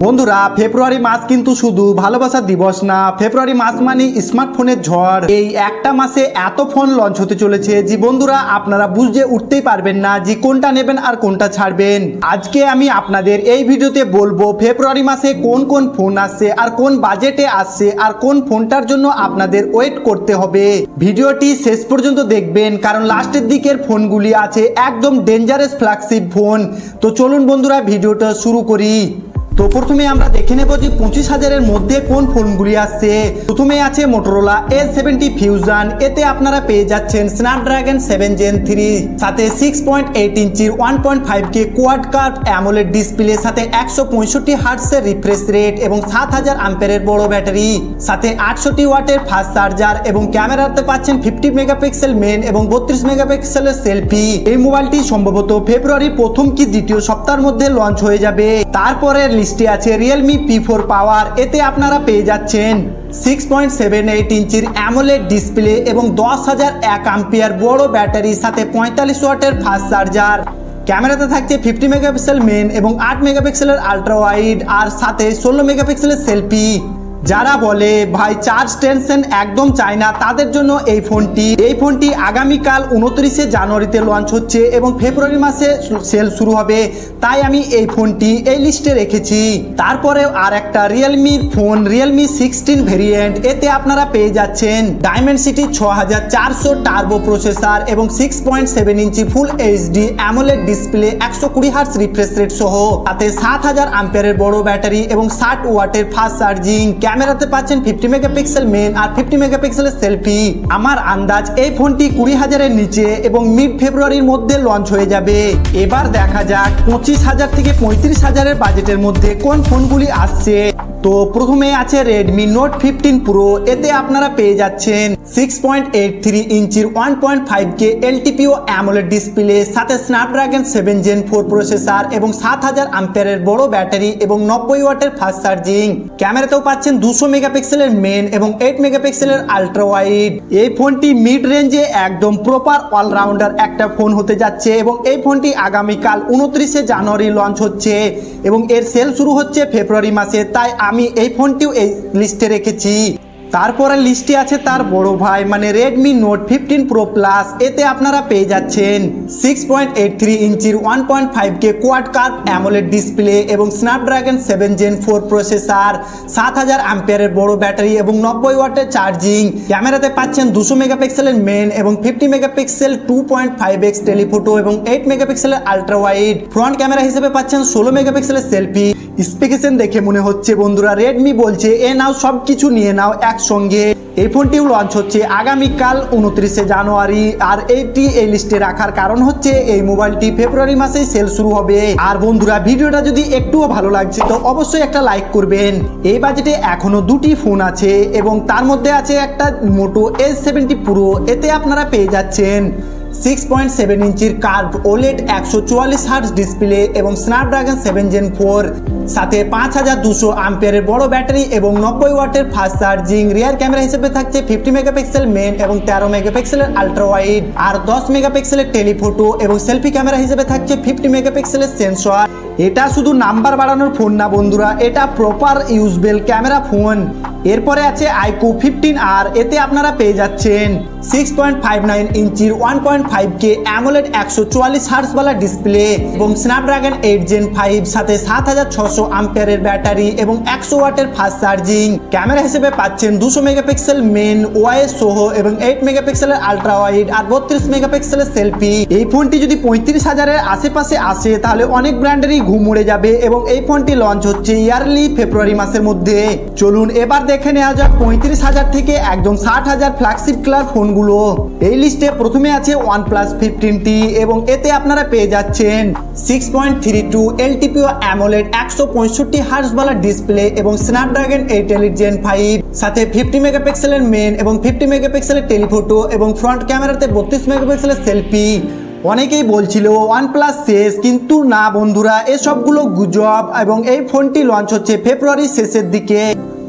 বন্ধুরা, ফেব্রুয়ারি মাস কিন্তু শুধু ভালোবাসার দিবস না, ফেব্রুয়ারি মাস মানে স্মার্টফোনের ঝড়। এই একটা মাসে এত ফোন লঞ্চ হতে চলেছে যে বন্ধুরা আপনারা বুঝে উঠতেই পারবেন না যে কোনটা নেবেন আর কোনটা ছাড়বেন। আজকে আমি আপনাদের এই ভিডিওতে বলবো ফেব্রুয়ারি মাসে কোন কোন ফোন আসছে আর কোন বাজেটে আসছে আর কোন ফোনটার জন্য আপনাদের ওয়েট করতে হবে। ভিডিওটি শেষ পর্যন্ত দেখবেন কারণ লাস্টের দিকের ফোনগুলি আছে একদম ডেঞ্জারাস ফ্ল্যাগশিপ ফোন। তো চলুন বন্ধুরা ভিডিওটা শুরু করি। তো প্রথমে আমরা দেখে নেব যে 25,000-এর মধ্যে কোন ফোনগুলি আসছে। প্রথমে আছে মোটরোলা A70 ফিউশন। এতে আপনারা পেয়ে যাচ্ছেন স্ন্যাপড্রাগন 7 Gen 3 সাথে 6.8 ইঞ্চির 1.5K quad curve AMOLED display সাথে 165 হার্টজের রিফ্রেশ রেট এবং 7000 অ্যাম্পিয়ারের বড় ব্যাটারি সাথে 68 ওয়াটের ফাস্ট চার্জার এবং ক্যামেরাতে পাচ্ছেন 50 মেগাপিক্সেল মেন এবং 32 মেগাপিক্সেলের সেলফি। এই মোবাইলটি সম্ভবত ফেব্রুয়ারির প্রথম কি দ্বিতীয় সপ্তাহের মধ্যে লঞ্চ হয়ে যাবে। তারপরে লিস্টে আছে রিয়েলমি P4 পাওয়ার। এতে আপনারা পেয়ে যাচ্ছেন 6.78 ইঞ্চির অ্যামোলেড ডিসপ্লে এবং 10,001 অ্যাম্পিয়ার বড় ব্যাটারি সাথে 45 ওয়াটের ফাস্ট চার্জার। ক্যামেরাতে থাকছে 50 মেগাপিক্সেল মেন এবং 8 মেগাপিক্সেলের আল্ট্রা ওয়াইড আর সাথে 16 মেগাপিক্সেলের সেলফি। যারা বলে ভাই চার্জ টেনশন একদম চায় না তাদের জন্য এই ফোনটি আগামীকাল 29শে জানুয়ারিতে লঞ্চ হচ্ছে এবং ফেব্রুয়ারি মাসে সেল শুরু হবে, তাই আমি এই ফোনটি এই লিস্টে রেখেছি। তারপরে আর একটা রিয়েলমি ফোন, রিয়েলমি 16 ভেরিয়েন্ট। এতে আপনারা পেয়ে যাচ্ছেন ডায়মেনসিটি 6400 টার্বো প্রসেসর এবং 6.7 inch full HD AMOLED display 120 hertz refresh rate সহ তাতে 7000 অ্যাম্পিয়ারের বড় ব্যাটারি এবং 60 ওয়াটের ফাস্ট চার্জিং। ক্যামেরাতে পাচ্ছেন 50 মেগাপিক্সেল মেন আর 50 মেগাপিক্সেলের সেলফি। আমার আন্দাজ এই ফোনটি 20,000-এর নিচে এবং মিড ফেব্রুয়ারির মধ্যে লঞ্চ হয়ে যাবে। এবার দেখা যাক 25,000 থেকে 35,000-এর বাজেটের মধ্যে কোন ফোনগুলি আসছে। তো প্রথমে আছে রেডমি নোট 15 প্রো। এতে আপনারা পেয়ে যাচ্ছেন 6.83 ইঞ্চির 1.5K LTPO অ্যামোলেড ডিসপ্লে সাথে স্ন্যাপড্রাগন 7 Gen 4 প্রসেসর এবং 7000 অ্যাম্পিয়ারের বড় ব্যাটারি এবং 90 ওয়াটের ফাস্ট চার্জিং। ক্যামেরাতেও পাচ্ছেন 200 মেগাপিক্সেলের মেন এবং 8 মেগাপিক্সেলের আল্ট্রা ওয়াইড। এই ফোনটি মিড রেঞ্জে একদম প্রপার অলরাউন্ডার একটা ফোন হতে যাচ্ছে এবং এই ফোনটি আগামীকাল 29শে জানুয়ারি লঞ্চ হচ্ছে এবং এর সেল শুরু হচ্ছে ফেব্রুয়ারি মাসে, তাই আমি এই ফোনটিও এই লিস্টে রেখেছি। তারপরে লিস্টে আছে তার বড় ভাই মানে রেডমি নোট 15 প্রো প্লাস। এতে আপনারা পেয়ে যাচ্ছেন 6.83 ইঞ্চির 1.5K quad curve AMOLED display এবং স্ন্যাপড্রাগন 7 Gen 4 প্রসেসর, 7000 অ্যাম্পিয়ারের বড় ব্যাটারি এবং 90 ওয়াটের চার্জিং। ক্যামেরাতে পাচ্ছেন 200 মেগাপিক্সেলের মেন এবং 50 মেগাপিক্সেল 2.5x টেলিফোটো এবং 8 মেগাপিক্সেলের আল্ট্রা ওয়াইড। ফ্রন্ট ক্যামেরা হিসেবে পাচ্ছেন 16 মেগাপিক্সেলের সেলফি। স্পেসিফিকেশন দেখে মনে হচ্ছে বন্ধুরা রেডমি বলছে এ নাও সবকিছু নিয়ে নাও একসঙ্গে। এই ফোনটিও লঞ্চ হচ্ছে আগামীকাল 29শে জানুয়ারি আর এইটি এই লিস্টে রাখার কারণ হচ্ছে এই মোবাইলটি ফেব্রুয়ারি মাসেই সেল শুরু হবে। আর বন্ধুরা ভিডিওটা যদি একটুও ভালো লাগছে তো অবশ্যই একটা লাইক করবেন। এই বাজেটে এখনো দুটি ফোন আছে এবং তার মধ্যে আছে একটা মোটো A70 প্রো। এতে আপনারা পেয়ে যাচ্ছেন 6.7 ইঞ্চির কার্ভ ওলেড 144 হার্টজ ডিসপ্লে এবং স্ন্যাপড্রাগন 7 Gen 4 সাথে 5200 অ্যাম্পিয়ারের বড় ব্যাটারি এবং 90 ওয়াটের ফাস্ট চার্জিং। রিয়ার ক্যামেরা হিসেবে থাকছে 50 মেগাপিক্সেল মেন এবং 13 মেগাপিক্সেলের আল্ট্রা ওয়াইড আর 10 মেগাপিক্সেলের টেলিফোটো এবং সেলফি ক্যামেরা হিসেবে থাকছে 50 মেগাপিক্সেলের সেন্সর। এটা শুধু নাম্বার বাড়ানোর ফোন না বন্ধুরা, এটা প্রপার ইউজবেল ক্যামেরা ফোন। এরপরে আছে iQOO 15R। এতে আপনারা পেয়ে যাচ্ছেন 6.59 ইঞ্চির 1.5K অ্যামোলেড 144 হার্টজ ওয়ালা ডিসপ্লে এবং স্ন্যাপড্রাগন 8 Gen 5 সাথে 7600 অ্যাম্পিয়ারের ব্যাটারি এবং 100 ওয়াটের ফাস্ট চার্জিং। ক্যামেরা হিসেবে পাচ্ছেন 200 মেগাপিক্সেল মেন ওয়াইস সহ এবং 8 মেগাপিক্সেলের আল্ট্রা ওয়াইড আর 32 মেগাপিক্সেলের সেলফি। এই ফোনটি যদি 35,000-এর আশেপাশে আসে তাহলে অনেক ব্র্যান্ডেরই ঘুম উড়ে যাবে এবং এই ফোনটি লঞ্চ হচ্ছে ইয়ারলি ফেব্রুয়ারি মাসের মধ্যে। চলুন এবার দেখে নেওয়া যাক 35,000 থেকে একদম 60,000 ফ্ল্যাগশিপ ক্লাস ফোনগুলো। এই লিস্টে প্রথমে আছে OnePlus 15T এবং এতে আপনারা পেয়ে যাচ্ছেন 6.32 LTPO অ্যামোলেড 165 হার্টজ ওয়ালা ডিসপ্লে এবং স্ন্যাপড্রাগন 8 Elite Gen 5 সাথে 50 মেগাপিক্সেলের মেন এবং 50 মেগাপিক্সেলের টেলিফোটো এবং ফ্রন্ট ক্যামেরাতে 32 মেগাপিক্সেলের সেলফি। অনেকেই বলছিল OnePlus শেষ, কিন্তু না বন্ধুরা, এসবগুলো গুজব এবং এই ফোনটি লঞ্চ হচ্ছে ফেব্রুয়ারি শেষের দিকে।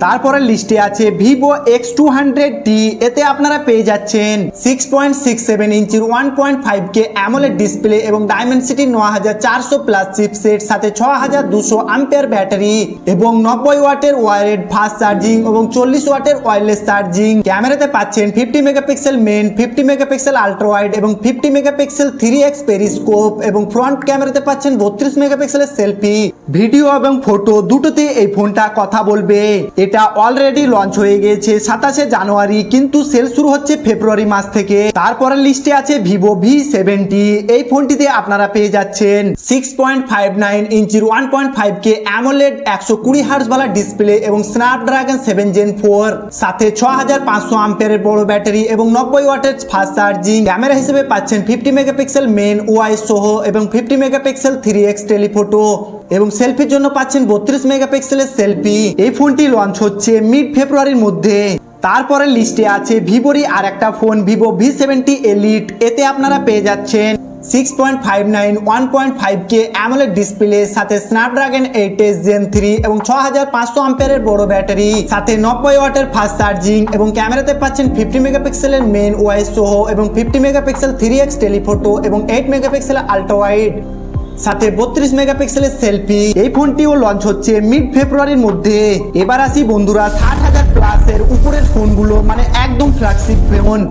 তারপরে লিস্টে আছে ভিভো X200D, এতে আপনারা পেয়ে যাচ্ছেন 6.67 ইঞ্চির 1.5K অ্যামোলেড ডিসপ্লে এবং ডায়মেনসিটি 9400 প্লাস চিপসেট, সাথে 6200 অ্যাম্পিয়ার ব্যাটারি এবং 90 ওয়াটের ওয়্যারলেস ফাস্ট চার্জিং এবং 40 ওয়াটের ওয়্যারলেস চার্জিং। ক্যামেরাতে পাচ্ছেন 50 megapixel main, 50 megapixel ultra wide এবং 50 মেগাপিক্সেল 3x পেরিস্কোপ এবং ফ্রন্ট ক্যামেরাতে পাচ্ছেন 32 মেগাপিক্সেলের সেলফি। ভিডিও এবং ফটো দুটোতে এই ফোনটা কথা বলবে। এটা অলরেডি লঞ্চ হয়ে গিয়েছে 27শে জানুয়ারি, কিন্তু সেল শুরু হচ্ছে ফেব্রুয়ারি মাস থেকে। তারপরের লিস্টে আছে ভিভো V70, এই ফোনটিতে আপনারা পেয়ে যাচ্ছেন 6.59 ইঞ্চির 1.5K অ্যামোলেড 120 হার্টজ वाला ডিসপ্লে এবং স্ন্যাপড্রাগন 7 Gen 4, সাথে 6500 অ্যাম্পিয়ারের বড় ব্যাটারি এবং 90 ওয়াটের ফাস্ট চার্জিং। ক্যামেরা হিসেবে পাচ্ছেন 50 মেগাপিক্সেল মেন ওআইএস সহ এবং 50 মেগাপিক্সেল 3x টেলিফটো এবং সেলফির জন্য পাচ্ছেন 32 মেগাপিক্সেলের সেলফি। এই ফোনটি লঞ্চ হচ্ছে মিড ফেব্রুয়ারির মধ্যে। তারপরে লিস্টে আছে ভিভোরই আর একটা ফোন ভিভো V70 এলিট, এতে আপনারা পেয়ে যাচ্ছেন 6.59 1.5K অ্যামোলেড ডিসপ্লে, সাথে স্ন্যাপড্রাগন 8s Gen 3 এবং 6500 অ্যাম্পিয়ারের বড় ব্যাটারি, সাথে 90 ওয়াটের ফাস্ট চার্জিং এবং ক্যামেরাতে পাচ্ছেন 50 মেগাপিক্সেলের মেন ওআইএস সহ এবং 50 মেগাপিক্সেল 3x টেলিফটো এবং 8 মেগাপিক্সেল আল্ট্রা ওয়াইড, সাথে 32 মেগাপিক্সেলের সেলফি। এই ফোনটিও লঞ্চ হচ্ছে মিড ফেব্রুয়ারির মধ্যে। এবার আসি বন্ধুরা 60,000 প্লাসের উপরের ফোনগুলো, মানে একদম ফ্ল্যাগশিপ ফোন।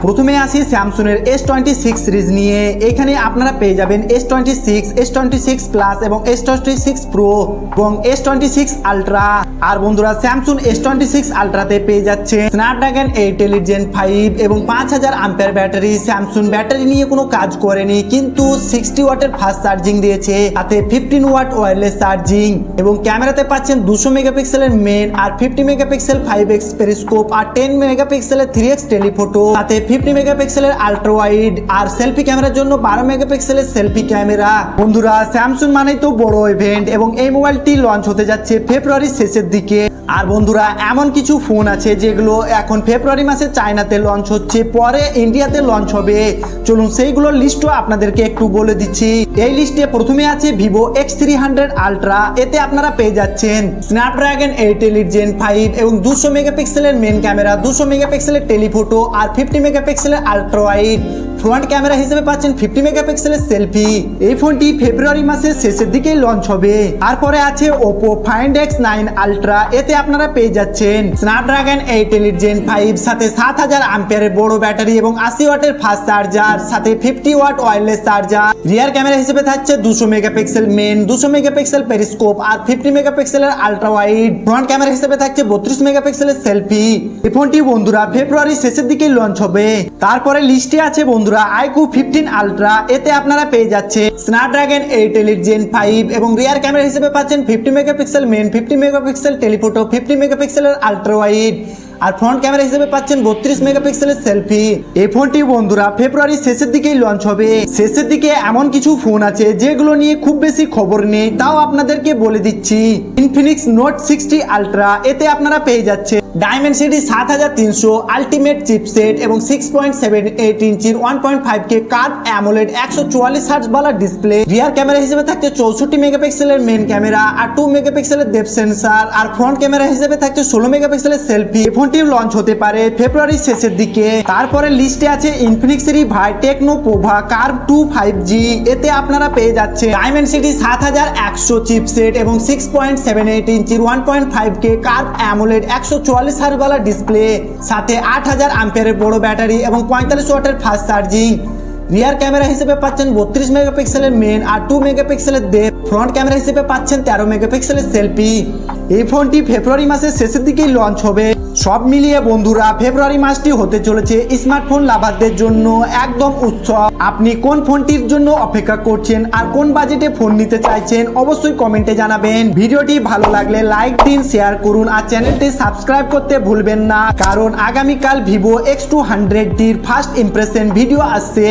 প্রথমে আসি স্যামসুংয়ের S26 সিরিজ নিয়ে। এখানে আপনারা পেয়ে যাবেন S26, S26 প্লাস এবং S26 প্রো এবং S26 আলট্রা। আর বন্ধুরা স্যামসুং S26 আলট্রাতে পেয়ে যাচ্ছে স্ন্যাপড্রাগন 8 এলিট Gen 5 এবং 5000 অ্যাম্পিয়ার ব্যাটারি। স্যামসুং ব্যাটারি নিয়ে কোনো কাজ করেনি, কিন্তু 60 ওয়াটের ফাস্ট চার্জিং দিয়েছে, সাথে 15 ওয়াট ওয়্যারলেস চার্জিং এবং ক্যামেরাতে পাচ্ছেন 200 মেগাপিক্সেলের মেন আর 50 মেগাপিক্সেল 5x পেরিস্কোপ আর 10 মেগাপিক্সেলের 3x টেলিফটো, সাথে 50 মেগাপিক্সেলের আল্ট্রা ওয়াইড আর সেলফি ক্যামেরার জন্য 12 মেগাপিক্সেলের সেলফি ক্যামেরা। বন্ধুরা স্যামসুং মানেই তো বড় ইভেন্ট এবং এই মোবাইলটি লঞ্চ হতে যাচ্ছে ফেব্রুয়ারির শেষের দিকে। আর বন্ধুরা এমন কিছু ফোন আছে যেগুলো এখন ফেব্রুয়ারি মাসে চায়নাতে লঞ্চ হচ্ছে, পরে ইন্ডিয়াতে লঞ্চ হবে। চলুন সেইগুলোর লিস্টও আপনাদেরকে একটু বলে দিচ্ছি। এই লিস্টে প্রথমে আছে ভিভো X300 আলট্রা, এতে আপনারা পেয়ে যাচ্ছেন স্ন্যাপড্রাগন 8 এলিট Gen 5 এবং 200 মেগাপিক্সেলের মেন ক্যামেরা, 200 মেগাপিক্সেলের টেলিফটো আর 50 মেগাপিক্সেলের আল্ট্রা ওয়াইড। ফ্রন্ট ক্যামেরা হিসেবে পাচ্ছেন 50 মেগাপিক্সেলের সেলফি। এই ফোনটি ফেব্রুয়ারি মাসের শেষের দিকেই লঞ্চ হবে। তারপরে আছে Oppo Find X9 আলট্রা, এতে আপনারা পেয়ে যাচ্ছেন স্ন্যাপড্রাগন 8 এলিট Gen 5, সাথে 7000 অ্যাম্পিয়ারের বড় ব্যাটারি এবং 80 ওয়াটের ফাস্ট চার্জার, সাথে 50 watt wireless charger. Rear camera হিসেবে থাকছে 200 মেগাপিক্সেল মেন, 200 মেগাপিক্সেল পেরিস্কোপ আর 50 মেগাপিক্সেলের আল্ট্রা ওয়াইড। ফ্রন্ট ক্যামেরা হিসেবে থাকছে 32 মেগাপিক্সেলের সেলফি। এই ফোনটি বন্ধুরা ফেব্রুয়ারির শেষের দিকেই লঞ্চ হবে। তারপরে লিস্টে আছে বন্ধুরা iQOO 15 আলট্রা, এতে আপনারা পেয়ে যাচ্ছে স্ন্যাপড্রাগন 8 এলিট Gen 5 এবং রিয়ার ক্যামেরা হিসেবে পাচ্ছেন 50 মেগাপিক্সেল মেন, 50 মেগাপিক্সেল টেলিফটো, 50 মেগাপিক্সেলের আল্ট্রা ওয়াইড আর ফ্রন্ট ক্যামেরা হিসেবে পাচ্ছেন 32 মেগাপিক্সেলের সেলফি। এই ফোনটি বন্ধুরা ফেব্রুয়ারির শেষের দিকেই লঞ্চ হবে। শেষের দিকে এমন কিছু ফোন আছে যেগুলো নিয়ে খুব বেশি খবর নেই, তাও আপনাদেরকে বলে দিচ্ছি। ইনফিনিক্স নোট 60 আলট্রা, এতে আপনারা পেয়ে যাচ্ছে ডায়মেনসিটি 7300 আলটিমেট চিপসেট এবং 6.78 ইঞ্চির 1.5K কার্ভ অ্যামোলেড 144 হার্টজ वाला ডিসপ্লে। রিয়ার ক্যামেরা হিসেবে থাকছে 64 মেগাপিক্সেলের মেন ক্যামেরা আর 2 মেগাপিক্সেলের ডেপথ সেন্সর আর ফ্রন্ট ক্যামেরা হিসেবে থাকছে 16 মেগাপিক্সেলের সেলফি। ফোনটি লঞ্চ হতে পারে ফেব্রুয়ারির শেষের দিকে। তারপরে লিস্টে আছে ইনফিনিক্সেরই ভাই টেকনো পোভা কার্ভ 2 5G, এতে আপনারা পেয়ে যাচ্ছে ডায়মেনসিটি 7100 চিপসেট এবং 6.78 ইঞ্চির 1.5K কার্ভ অ্যামোলেড 144 হার্টজ वाला ডিসপ্লে, সাথে 8000 অ্যাম্পিয়ারের বড় ব্যাটারি এবং 45 ওয়াটের ফাস্ট চার্জিং। রিয়ার ক্যামেরা হিসেবে পাচ্ছেন 32 মেগাপিক্সেলের মেন আর 2 মেগাপিক্সেলের ডেপথ। ফ্রন্ট ক্যামেরা হিসেবে পাচ্ছেন 13 মেগাপিক্সেলের সেলফি। এই ফোনটি ফেব্রুয়ারি মাসের শেষের দিকেই লঞ্চ হবে। সব মিলিয়ে বন্ধুরা ফেব্রুয়ারি মাসটি হতে চলেছে স্মার্টফোন লাভারদের জন্য একদম উৎসব। আপনি কোন ফোনটির জন্য অপেক্ষা করছেন আর কোন বাজেটে ফোন নিতে চাইছেন অবশ্যই কমেন্টে জানাবেন। ভিডিওটি ভালো লাগলে লাইক দিন, শেয়ার করুন আর চ্যানেলটি সাবস্ক্রাইব করতে ভুলবেন না, কারণ আগামীকাল Vivo X200 first impression video আসছে।